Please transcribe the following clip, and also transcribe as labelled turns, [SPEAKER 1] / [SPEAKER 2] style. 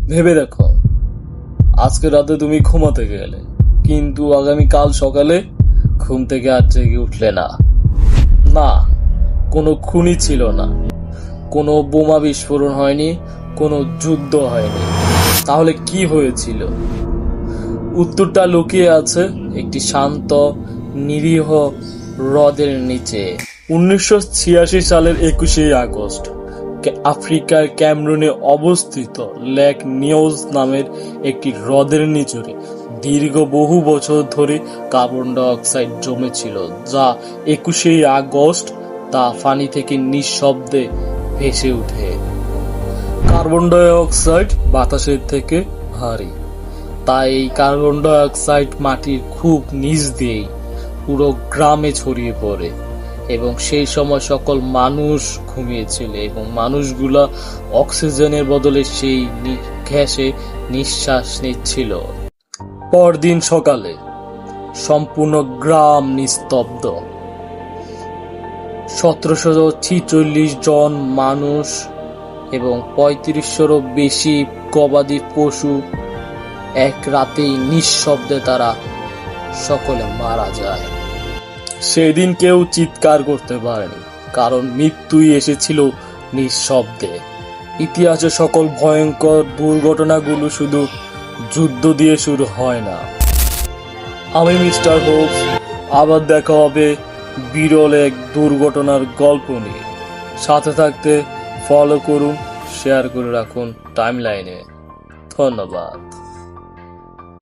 [SPEAKER 1] ভেবে দেখো, আজকে রাতে তুমি ঘুমাতে গেলে, কিন্তু আগামীকাল সকালে ঘুম থেকে আর জেগে উঠলে না। না, কোনো খুনি ছিল না, কোনো বোমা বিস্ফোরণ হয়নি, কোনো যুদ্ধ হয়নি। তাহলে কি হয়েছিল? উত্তরটা লুকিয়ে আছে একটি শান্ত, নিরীহ হ্রদের নিচে। 1986 সালের 21শে আগস্ট আফ্রিকার ক্যামেরুনে অবস্থিত লেক নিউজ নামের একটি হ্রদের নিচরে দীর্ঘ বহু বছর ধরে কার্বন ডাই অক্সাইড জমেছিল, যা 21শে আগস্ট তা পানি থেকে নিঃশব্দে ভেসে ওঠে। কার্বন ডাই অক্সাইড বাতাসের থেকে ভারী, তাই এই কার্বন ডাই অক্সাইড মাটির খুব নিচ দিয়েই পুরো গ্রামে ছড়িয়ে পড়ে। এবং সেই সময় সকল মানুষ ঘুমিয়েছিল এবং মানুষগুলা অক্সিজেনের বদলে সেই গ্যাসে নিঃশ্বাস নিচ্ছিল। পরদিন সকালে সম্পূর্ণ গ্রাম নিস্তব্ধ। 1746 জন মানুষ এবং 3500-রও বেশি গবাদি পশু এক রাতেই নিঃশব্দে তারা সকলে মারা যায়। সেদিন কেউ চিৎকার করতে পারেনি, কারণ মৃত্যুই এসেছিল নিঃশব্দে। ইতিহাসে সকল ভয়ঙ্কর দুর্ঘটনাগুলো শুধু যুদ্ধ দিয়ে শুরু হয় না। আমি মিস্টার হোপস, আবার দেখা হবে বিরল এক দুর্ঘটনার গল্প নিয়ে। সাথে থাকতে ফলো করুন, শেয়ার করে রাখুন টাইমলাইনে। ধন্যবাদ।